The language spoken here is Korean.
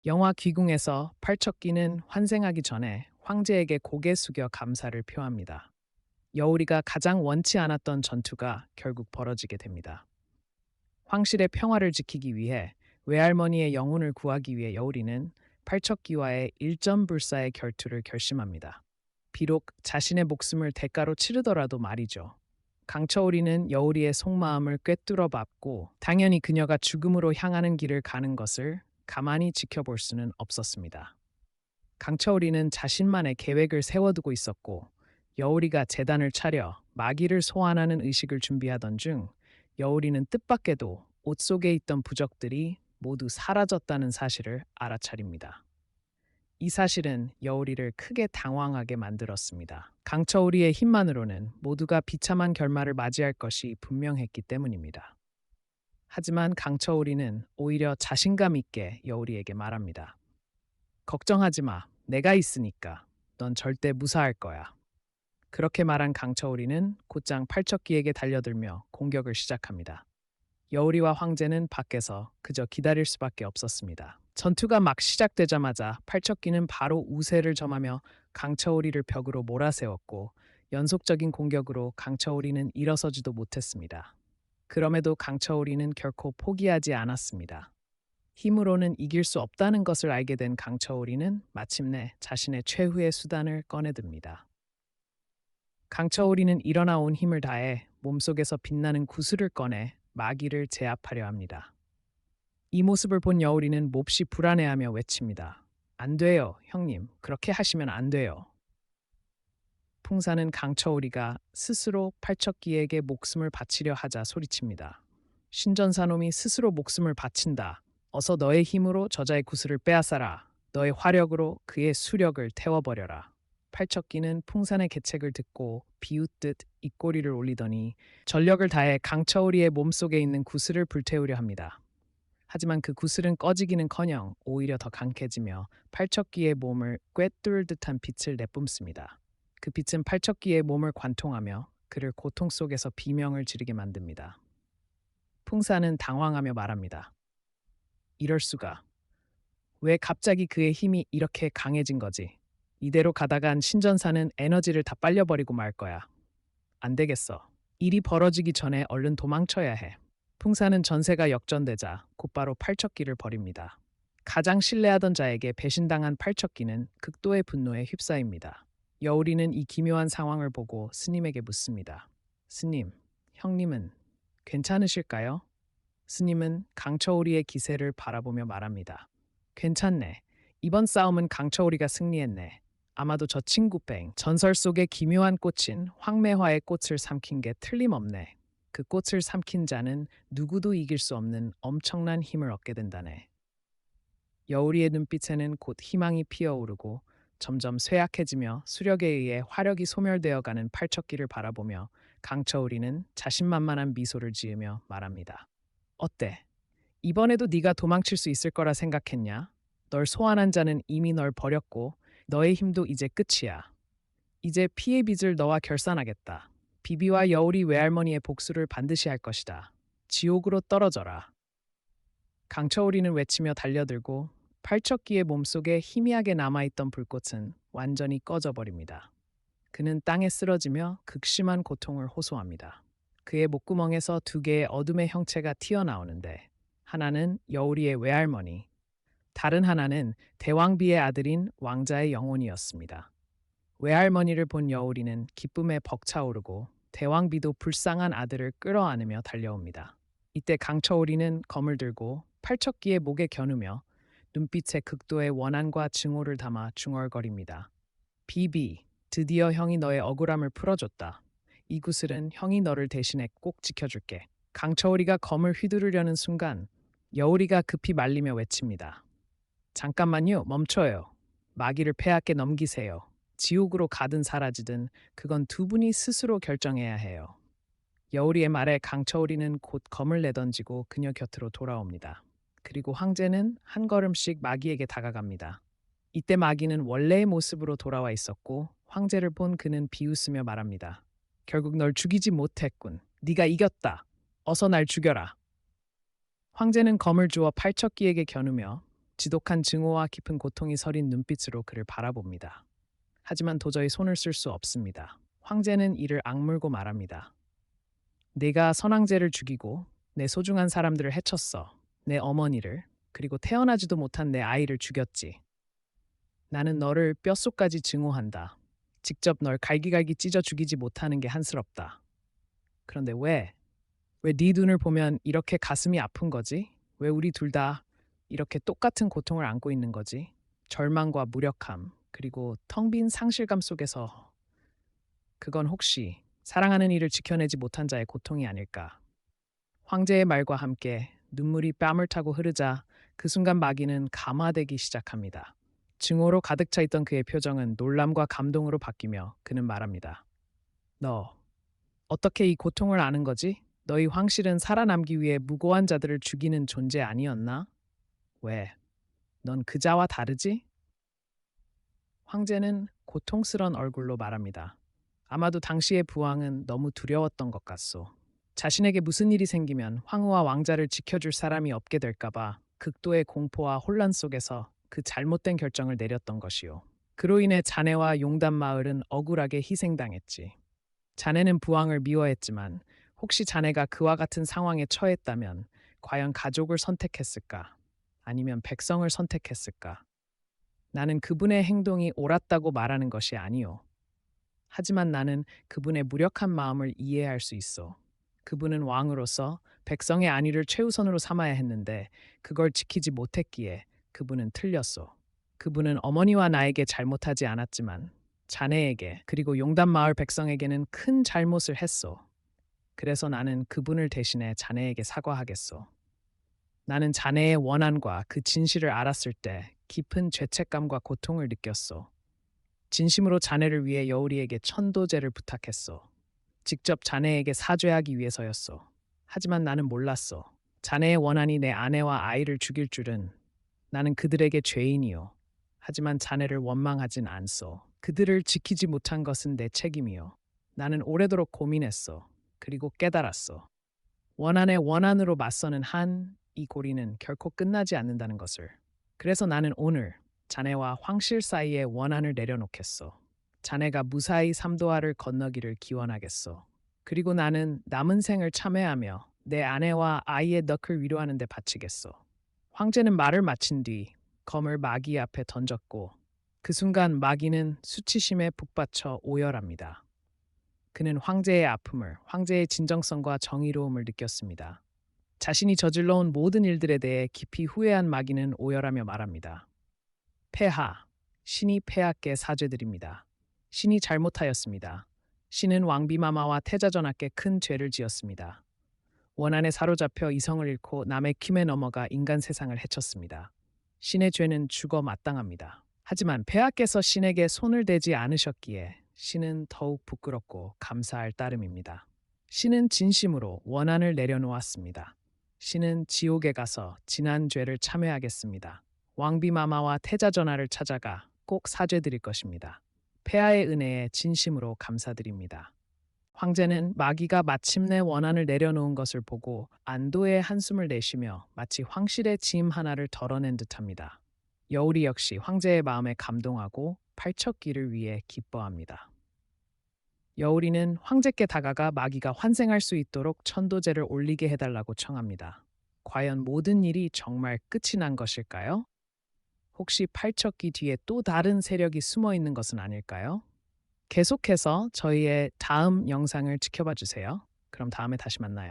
영화 귀궁에서 팔척기는 환생하기 전에 황제에게 고개 숙여 감사를 표합니다. 여우리가 가장 원치 않았던 전투가 결국 벌어지게 됩니다. 황실의 평화를 지키기 위해 외할머니의 영혼을 구하기 위해 여우리는 팔척기와의 일점불사의 결투를 결심합니다. 비록 자신의 목숨을 대가로 치르더라도 말이죠. 강처우리는 여우리의 속마음을 꿰뚫어 밟고 당연히 그녀가 죽음으로 향하는 길을 가는 것을 가만히 지켜볼 수는 없었습니다. 강처우리는 자신만의 계획을 세워두고 있었고 여우리가 제단을 차려 마귀를 소환하는 의식을 준비하던 중 여우리는 뜻밖에도 옷 속에 있던 부적들이 모두 사라졌다는 사실을 알아차립니다. 이 사실은 여우리를 크게 당황하게 만들었습니다. 강처우리의 힘만으로는 모두가 비참한 결말을 맞이할 것이 분명했기 때문입니다. 하지만 강처우리는 오히려 자신감 있게 여우리에게 말합니다. 걱정하지 마. 내가 있으니까. 넌 절대 무사할 거야. 그렇게 말한 강처우리는 곧장 팔척기에게 달려들며 공격을 시작합니다. 여우리와 황제는 밖에서 그저 기다릴 수밖에 없었습니다. 전투가 막 시작되자마자 팔척기는 바로 우세를 점하며 강처우리를 벽으로 몰아세웠고 연속적인 공격으로 강처우리는 일어서지도 못했습니다. 그럼에도 강처우리는 결코 포기하지 않았습니다. 힘으로는 이길 수 없다는 것을 알게 된 강처우리는 마침내 자신의 최후의 수단을 꺼내듭니다. 강처우리는 일어나 온 힘을 다해 몸속에서 빛나는 구슬을 꺼내 마귀를 제압하려 합니다. 이 모습을 본 여우리는 몹시 불안해하며 외칩니다. 안 돼요, 형님. 그렇게 하시면 안 돼요. 풍사는 강처우리가 스스로 팔척기에게 목숨을 바치려 하자 소리칩니다. 신전사놈이 스스로 목숨을 바친다. 어서 너의 힘으로 저자의 구슬을 빼앗아라. 너의 화력으로 그의 수력을 태워버려라. 팔척기는 풍산의 계책을 듣고 비웃듯 입꼬리를 올리더니 전력을 다해 강처우리의 몸속에 있는 구슬을 불태우려 합니다. 하지만 그 구슬은 꺼지기는커녕 오히려 더 강해지며 팔척기의 몸을 꿰뚫 듯한 빛을 내뿜습니다. 그 빛은 팔척기의 몸을 관통하며 그를 고통 속에서 비명을 지르게 만듭니다. 풍사는 당황하며 말합니다. 이럴 수가. 왜 갑자기 그의 힘이 이렇게 강해진 거지? 이대로 가다간 신전사는 에너지를 다 빨려버리고 말 거야. 안 되겠어. 일이 벌어지기 전에 얼른 도망쳐야 해. 풍사는 전세가 역전되자 곧바로 팔척기를 버립니다. 가장 신뢰하던 자에게 배신당한 팔척기는 극도의 분노에 휩싸입니다. 여우리는 이 기묘한 상황을 보고 스님에게 묻습니다. 스님, 형님은 괜찮으실까요? 스님은 강처우리의 기세를 바라보며 말합니다. 괜찮네. 이번 싸움은 강처우리가 승리했네. 아마도 저 친구뺑 전설 속의 기묘한 꽃인 황매화의 꽃을 삼킨 게 틀림없네. 그 꽃을 삼킨 자는 누구도 이길 수 없는 엄청난 힘을 얻게 된다네. 여우리의 눈빛에는 곧 희망이 피어오르고 점점 쇠약해지며 수력에 의해 화력이 소멸되어가는 팔척기를 바라보며 강처우리는 자신만만한 미소를 지으며 말합니다. 어때? 이번에도 네가 도망칠 수 있을 거라 생각했냐? 널 소환한 자는 이미 널 버렸고 너의 힘도 이제 끝이야. 이제 피의 빚을 너와 결산하겠다. 비비와 여우리 외할머니의 복수를 반드시 할 것이다. 지옥으로 떨어져라. 강처우리는 외치며 달려들고 팔척기의 몸속에 희미하게 남아있던 불꽃은 완전히 꺼져버립니다. 그는 땅에 쓰러지며 극심한 고통을 호소합니다. 그의 목구멍에서 두 개의 어둠의 형체가 튀어나오는데 하나는 여우리의 외할머니, 다른 하나는 대왕비의 아들인 왕자의 영혼이었습니다. 외할머니를 본 여우리는 기쁨에 벅차오르고 대왕비도 불쌍한 아들을 끌어안으며 달려옵니다. 이때 강처우리는 검을 들고 팔척기의 목에 겨누며 눈빛에 극도의 원한과 증오를 담아 중얼거립니다. 비비, 드디어 형이 너의 억울함을 풀어줬다. 이 구슬은 형이 너를 대신해 꼭 지켜줄게. 강처우리가 검을 휘두르려는 순간 여우리가 급히 말리며 외칩니다. 잠깐만요, 멈춰요. 마귀를 폐하께 넘기세요. 지옥으로 가든 사라지든 그건 두 분이 스스로 결정해야 해요. 여우리의 말에 강처우리는 곧 검을 내던지고 그녀 곁으로 돌아옵니다. 그리고 황제는 한 걸음씩 마귀에게 다가갑니다. 이때 마귀는 원래의 모습으로 돌아와 있었고 황제를 본 그는 비웃으며 말합니다. 결국 널 죽이지 못했군. 네가 이겼다. 어서 날 죽여라. 황제는 검을 주어 팔척기에게 겨누며 지독한 증오와 깊은 고통이 서린 눈빛으로 그를 바라봅니다. 하지만 도저히 손을 쓸 수 없습니다. 황제는 이를 악물고 말합니다. 네가 선왕제를 죽이고 내 소중한 사람들을 해쳤어. 내 어머니를, 그리고 태어나지도 못한 내 아이를 죽였지. 나는 너를 뼛속까지 증오한다. 직접 널 갈기갈기 찢어 죽이지 못하는 게 한스럽다. 그런데 왜 네 눈을 보면 이렇게 가슴이 아픈 거지? 왜 우리 둘 다 이렇게 똑같은 고통을 안고 있는 거지? 절망과 무력함, 그리고 텅 빈 상실감 속에서 그건 혹시 사랑하는 이를 지켜내지 못한 자의 고통이 아닐까? 황제의 말과 함께 눈물이 뺨을 타고 흐르자 그 순간 마귀는 감화되기 시작합니다. 증오로 가득 차 있던 그의 표정은 놀람과 감동으로 바뀌며 그는 말합니다. 너 어떻게 이 고통을 아는 거지? 너희 황실은 살아남기 위해 무고한 자들을 죽이는 존재 아니었나? 왜? 넌 그자와 다르지? 황제는 고통스런 얼굴로 말합니다. 아마도 당시의 부왕은 너무 두려웠던 것 같소. 자신에게 무슨 일이 생기면 황후와 왕자를 지켜줄 사람이 없게 될까봐 극도의 공포와 혼란 속에서 그 잘못된 결정을 내렸던 것이오. 그로 인해 자네와 용담 마을은 억울하게 희생당했지. 자네는 부왕을 미워했지만 혹시 자네가 그와 같은 상황에 처했다면 과연 가족을 선택했을까? 아니면 백성을 선택했을까? 나는 그분의 행동이 옳았다고 말하는 것이 아니오. 하지만 나는 그분의 무력한 마음을 이해할 수 있어. 그분은 왕으로서 백성의 안위를 최우선으로 삼아야 했는데 그걸 지키지 못했기에 그분은 틀렸소. 그분은 어머니와 나에게 잘못하지 않았지만 자네에게 그리고 용담 마을 백성에게는 큰 잘못을 했소. 그래서 나는 그분을 대신해 자네에게 사과하겠소. 나는 자네의 원한과 그 진실을 알았을 때 깊은 죄책감과 고통을 느꼈소. 진심으로 자네를 위해 여우리에게 천도제를 부탁했소. 직접 자네에게 사죄하기 위해서였소. 하지만 나는 몰랐소. 자네의 원한이 내 아내와 아이를 죽일 줄은. 나는 그들에게 죄인이요. 하지만 자네를 원망하진 않소. 그들을 지키지 못한 것은 내 책임이요. 나는 오래도록 고민했소. 그리고 깨달았소. 원한의 원한으로 맞서는 한 이 고리는 결코 끝나지 않는다는 것을. 그래서 나는 오늘 자네와 황실 사이에 원한을 내려놓겠소. 자네가 무사히 삼도하를 건너기를 기원하겠소. 그리고 나는 남은 생을 참회하며 내 아내와 아이의 넋을 위로하는 데 바치겠소. 황제는 말을 마친 뒤 검을 마귀 앞에 던졌고 그 순간 마귀는 수치심에 북받쳐 오열합니다. 그는 황제의 아픔을, 황제의 진정성과 정의로움을 느꼈습니다. 자신이 저질러온 모든 일들에 대해 깊이 후회한 마귀는 오열하며 말합니다. 폐하, 신이 폐하께 사죄드립니다. 신이 잘못하였습니다. 신은 왕비마마와 태자전하께 큰 죄를 지었습니다. 원한에 사로잡혀 이성을 잃고 남의 킴에 넘어가 인간 세상을 해쳤습니다. 신의 죄는 죽어 마땅합니다. 하지만 폐하께서 신에게 손을 대지 않으셨기에 신은 더욱 부끄럽고 감사할 따름입니다. 신은 진심으로 원한을 내려놓았습니다. 신은 지옥에 가서 지난 죄를 참회하겠습니다. 왕비마마와 태자전하를 찾아가 꼭 사죄드릴 것입니다. 폐하의 은혜에 진심으로 감사드립니다. 황제는 마귀가 마침내 원한을 내려놓은 것을 보고 안도의 한숨을 내쉬며 마치 황실의 짐 하나를 덜어낸 듯합니다. 여우리 역시 황제의 마음에 감동하고 팔척기를 위해 기뻐합니다. 여우리는 황제께 다가가 마귀가 환생할 수 있도록 천도제를 올리게 해달라고 청합니다. 과연 모든 일이 정말 끝이 난 것일까요? 혹시 팔척기 뒤에 또 다른 세력이 숨어 있는 것은 아닐까요? 계속해서 저희의 다음 영상을 지켜봐 주세요. 그럼 다음에 다시 만나요.